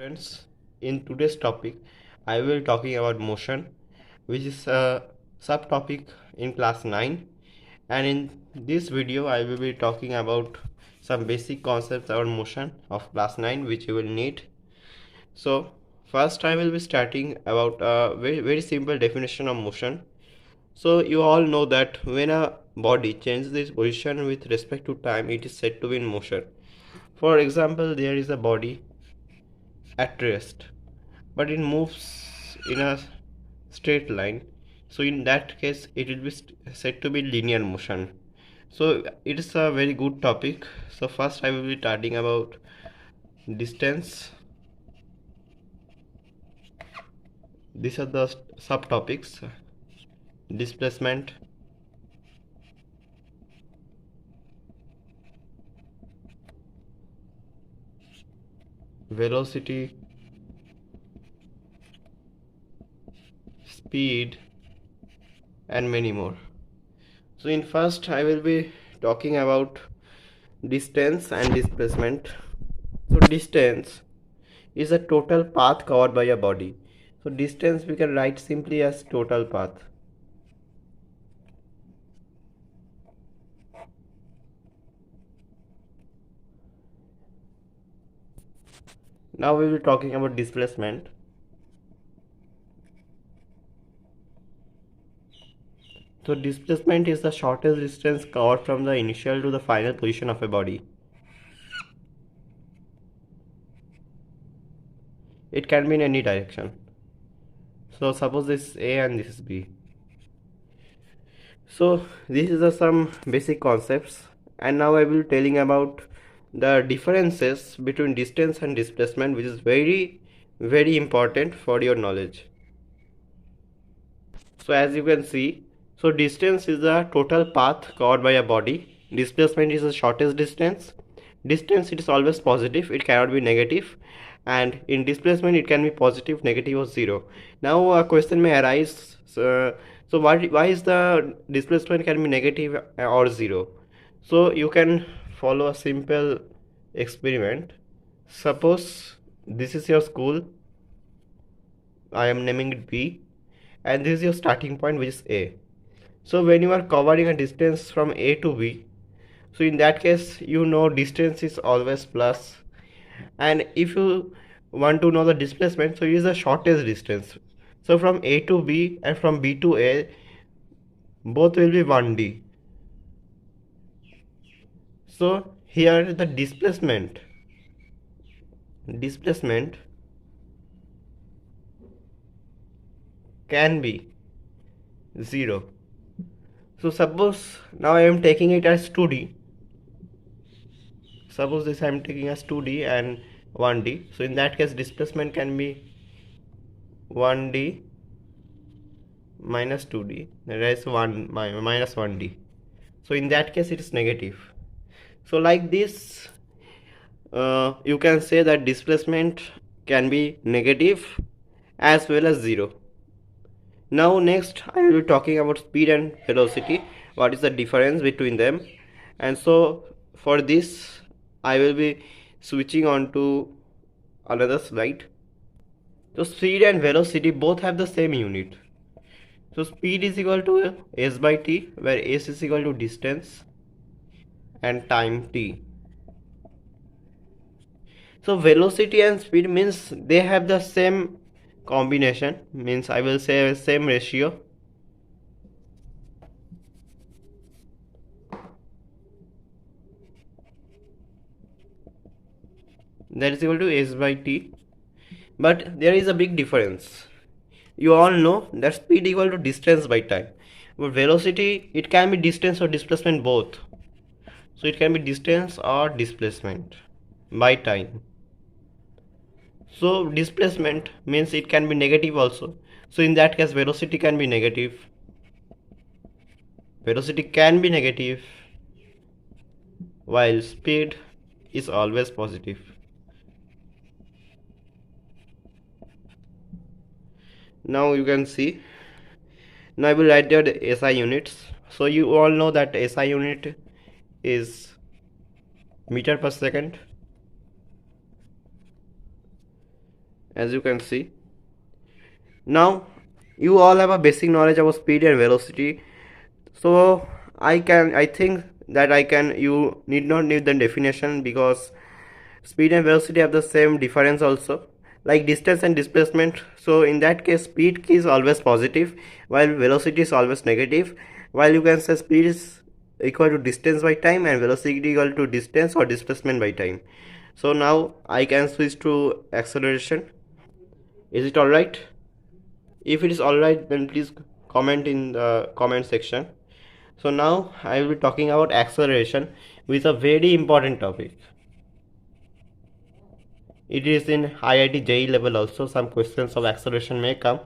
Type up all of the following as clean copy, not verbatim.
Friends, in today's topic, I will talking about motion, which is a subtopic in class 9. And in this video, I will be talking about some basic concepts about motion of class 9, which you will need. So, first, I will be starting about a very simple definition of motion. So, you all know that when a body changes its position with respect to time, it is said to be in motion. For example, there is a body at rest, but it moves in a straight line, so in that case it will be said to be linear motion. So it is a very good topic. So first I will be starting about distance. These are the subtopics: displacement, velocity, speed, and many more. So in first I will be talking about distance and displacement. So distance is a total path covered by a body. So distance we can write simply as total path. Now we will be talking about displacement. So displacement is the shortest distance covered from the initial to the final position of a body. It can be in any direction. So suppose this is A and this is B. So this is some basic concepts, and now I will be telling about the differences between distance and displacement, which is very important for your knowledge. So as you can see, so distance is the total path covered by a body. Displacement is the shortest distance. Distance, it is always positive, it cannot be negative, and in displacement it can be positive, negative, or zero. Now a question may arise, so why is the displacement can be negative or zero? So you can follow a simple experiment. Suppose this is your school, I am naming it B, and this is your starting point, which is A. So when you are covering a distance from A to B, so in that case you know distance is always plus, and if you want to know the displacement, so use the shortest distance. So from A to B and from B to A, both will be 1D. So here the displacement can be 0. So suppose now I am taking it as 2D. Suppose this I am taking as 2D and 1D. So in that case displacement can be 1D minus 2D, that is 1 minus 1D. So in that case it is negative. So like this you can say that displacement can be negative as well as 0. Now next I will be talking about speed and velocity, what is the difference between them. And so for this I will be switching on to another slide. So speed and velocity both have the same unit. So speed is equal to s by t, where s is equal to distance and time t. So velocity and speed means they have the same combination, means I will say same ratio. That is equal to s by t. But there is a big difference. You all know that speed equal to distance by time, but velocity, it can be distance or displacement both. So it can be distance or displacement by time. So displacement means it can be negative also. So in that case velocity can be negative. Velocity can be negative, while speed is always positive. Now you can see, now I will write down the SI units. So you all know that SI unit is meter per second. as you can see. Now you all have a basic knowledge about speed and velocity, so I think that you need not need the definition, because speed and velocity have the same difference also, like distance and displacement. So in that case, speed is always positive while velocity is always negative. While you can say speed is equal to distance by time and velocity equal to distance or displacement by time. So now I can switch to acceleration. Is it alright? If it is alright, then please comment in the comment section. So now I will be talking about acceleration, which is a very important topic. It is in IIT JEE level also, some questions of acceleration may come.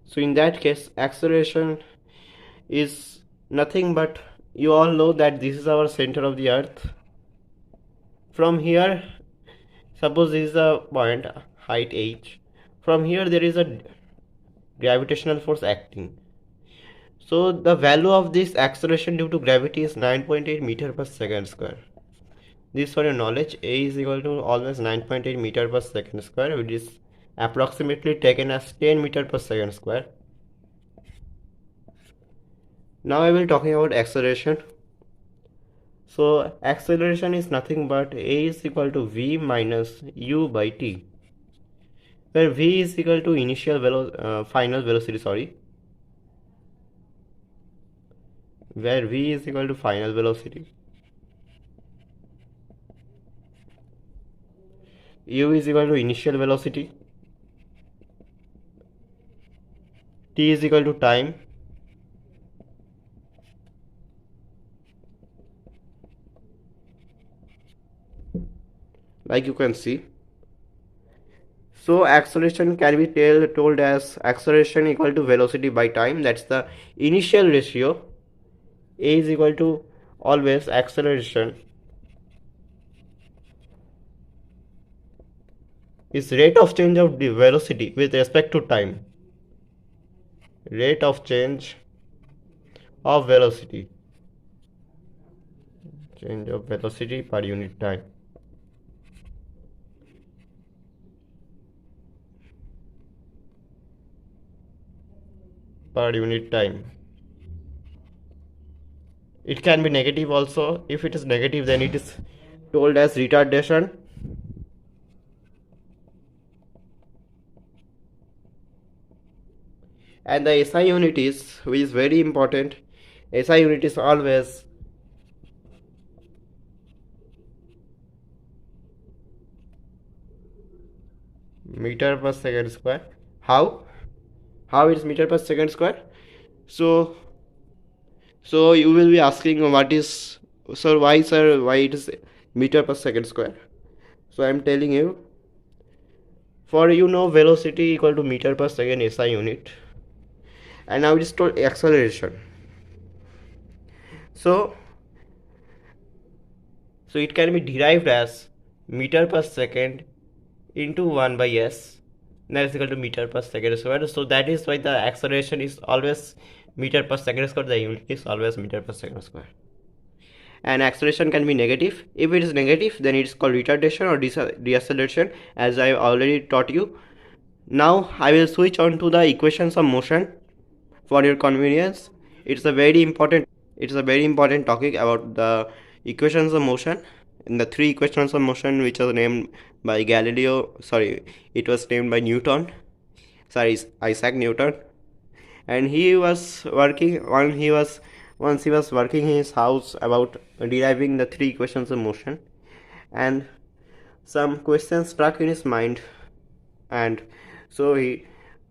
So in that case, acceleration is nothing but, you all know that this is our center of the earth. From here, suppose this is a point, height h. From here there is a gravitational force acting. So the value of this acceleration due to gravity is 9.8 meter per second square. This for your knowledge, A is equal to always 9.8 meter per second square, which is approximately taken as 10 meter per second square. Now I will talking about acceleration. So acceleration is nothing but A is equal to V minus U by T, where V is equal to final velocity, where V is equal to final velocity, U is equal to initial velocity, T is equal to time, like you can see. So acceleration can be told as acceleration equal to velocity by time. That's the initial ratio. A is equal to always acceleration is rate of change of the velocity with respect to time. Rate of change of velocity. Change of velocity per unit time. Per unit time. It can be negative also. If it is negative, then it is told as retardation. And the SI unit is, which is very important, SI unit is always meter per second square. How it is meter per second square? So you will be asking, what is, sir, why it is meter per second square? So I am telling you, for velocity equal to meter per second SI unit, and now it is told acceleration. So it can be derived as meter per second into 1 by s, that is equal to meter per second square. So that is why the acceleration is always meter per second square, the unit is always meter per second square. And acceleration can be negative. If it is negative, then it is called retardation or deceleration, as I already taught you. Now I will switch on to the equations of motion for your convenience. It's a very important topic about the equations of motion. And the three equations of motion which was named by it was named by Isaac Newton. And he was working once he was working in his house about deriving the three equations of motion, and some questions struck in his mind, and so he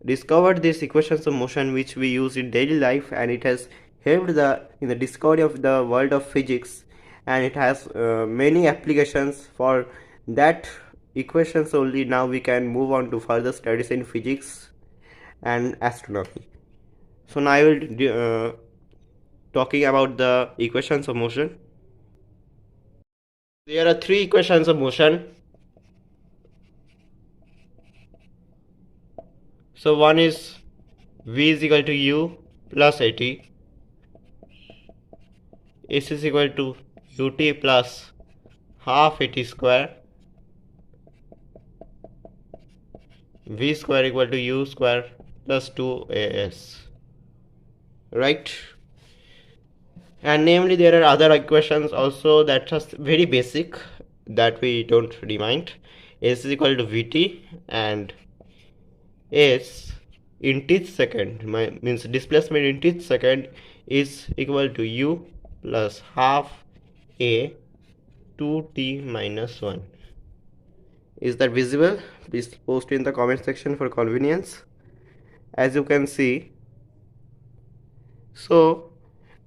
discovered these equations of motion which we use in daily life, and it has helped in the discovery of the world of physics, and it has many applications for that equations only. Now we can move on to further studies in physics and astronomy. So now I will talking about the equations of motion. There are three equations of motion. So one is V is equal to U plus AT, S is equal to UT plus half AT square, v square equal to u square plus 2as, right? And namely there are other equations also that are very basic that we don't remind. S is equal to vt, and s in teeth second means displacement in teeth second is equal to u plus half a 2t minus 1. Is that visible? Please post in the comment section for convenience. As you can see, so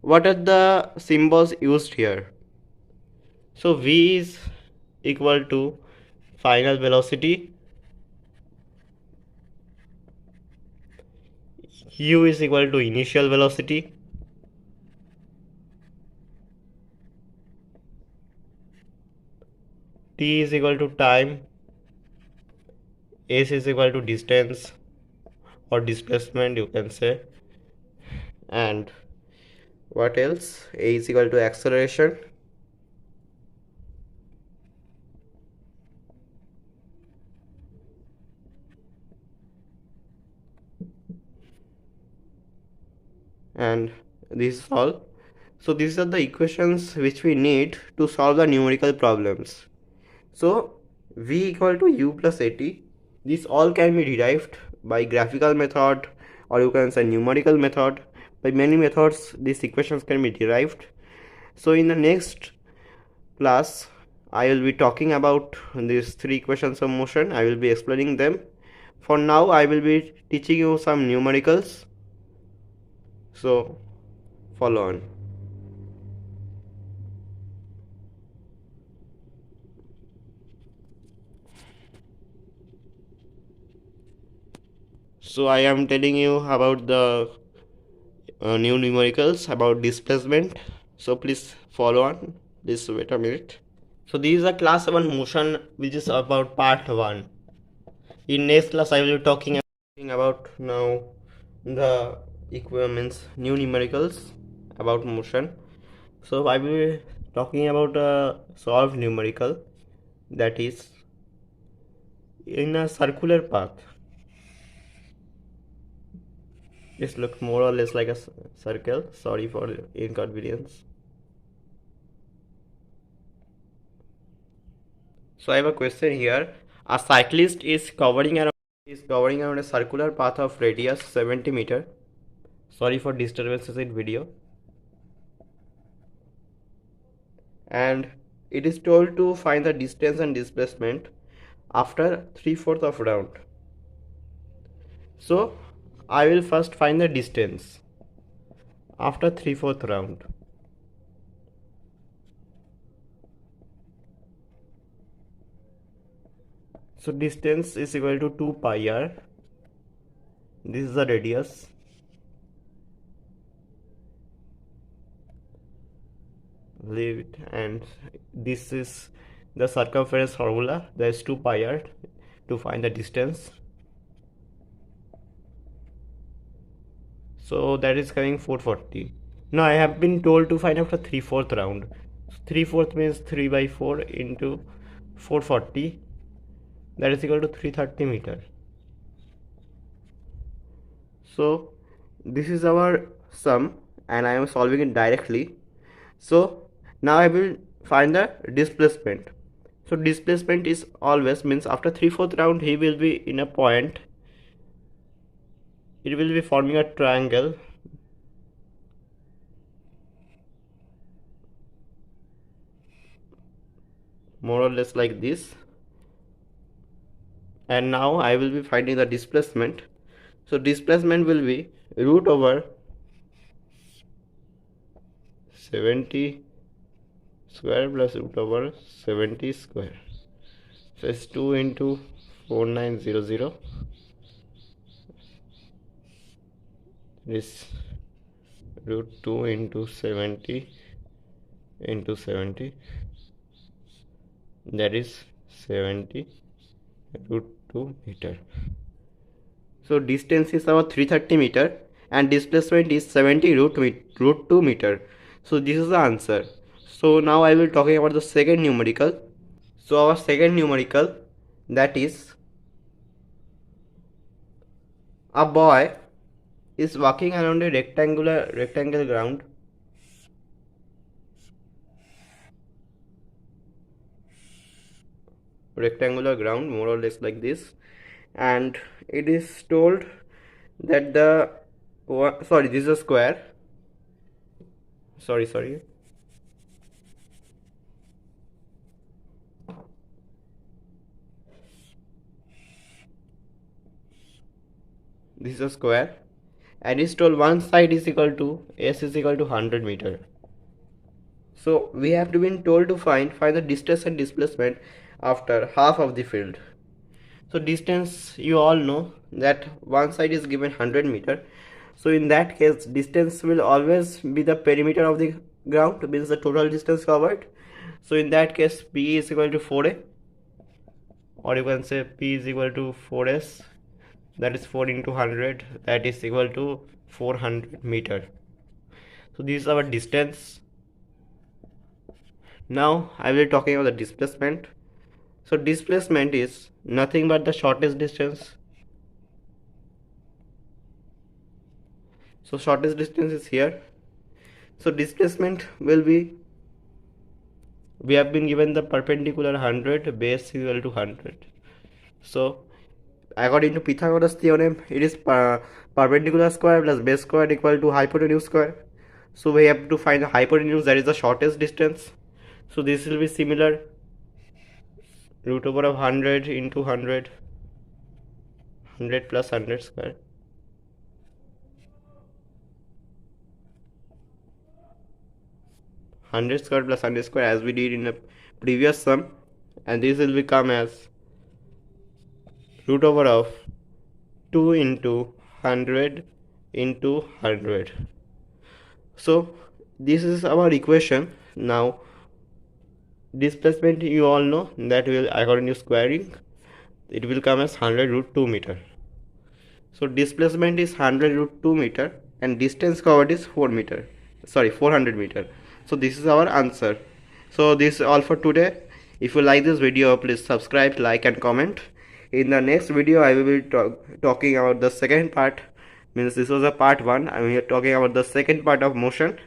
what are the symbols used here? So v is equal to final velocity, u is equal to initial velocity, t is equal to time, s is equal to distance or displacement you can say, and what else? A is equal to acceleration, and this is all. So these are the equations which we need to solve the numerical problems. So v equal to u plus at. This all can be derived by graphical method, or you can say numerical method. By many methods these equations can be derived. So in the next class I will be talking about these three equations of motion. I will be explaining them. For now I will be teaching you some numericals. So follow on. So I am telling you about the new numericals about displacement. So please follow on. Please wait a minute. So these are class 7 motion, which is about part 1. In next class I will be talking about now the equipments new numericals about motion. So I will be talking about a solved numerical, that is in a circular path. This looks more or less like a circle. Sorry for the inconvenience. So I have a question here. A cyclist is covering around a circular path of radius 70 meter. Sorry for disturbances in video. And it is told to find the distance and displacement after 3/4 of round. So I will first find the distance after 3/4 round. So distance is equal to 2 pi r. This is the radius. Leave it, and this is the circumference formula. There is 2 pi r to find the distance. So that is coming 440. Now I have been told to find after 3/4 round. 3/4 means 3 by 4 into 440. That is equal to 330 meter. So this is our sum, and I am solving it directly. So now I will find the displacement. So displacement is always means after 3/4 round he will be in a point. It will be forming a triangle. More or less like this. And now I will be finding the displacement. So displacement will be root over 70 square plus root over 70 square. So it's 2 into 4900. This root 2 into 70 into 70, that is 70 root 2 meter. So distance is our 330 meter and displacement is 70 root 2 meter. So this is the answer. So now I will talking about the second numerical. So our second numerical, that is A boy is walking around a rectangle ground. Rectangular ground, more or less like this, and it is told that sorry, this is a square. Sorry. This is a square, and it's told one side is equal to s is equal to 100 meter. So we have to been told to find the distance and displacement after half of the field. So distance, you all know that one side is given 100 meter. So in that case, distance will always be the perimeter of the ground, means the total distance covered. So in that case, P is equal to 4a, or you can say P is equal to 4s, that is 4 into 100, that is equal to 400 meter. So this is our distance. Now I will be talking about the displacement. So displacement is nothing but the shortest distance. So shortest distance is here. So displacement will be, we have been given the perpendicular 100, base is equal to 100. So according to Pythagoras theorem, it is perpendicular square plus base square equal to hypotenuse square. So we have to find the hypotenuse, that is the shortest distance. So this will be similar, root over of 100 into 100, 100 plus 100 square. 100 square plus 100 square, as we did in the previous sum, and this will become as root over of 2 into 100 into 100. So this is our equation. Now displacement, you all know that will, according to squaring, it will come as 100 root 2 meter. So displacement is 100 root 2 meter and distance covered is 400 meter. So this is our answer. So this is all for today. If you like this video, please subscribe, like and comment. In the next video I will be talking about the second part, means this was a part 1. I am here talking about the second part of motion.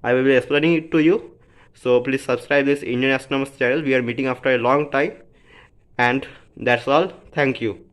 I will be explaining it to you. So please subscribe this Indian Astronomers channel. We are meeting after a long time, and that's all. Thank you.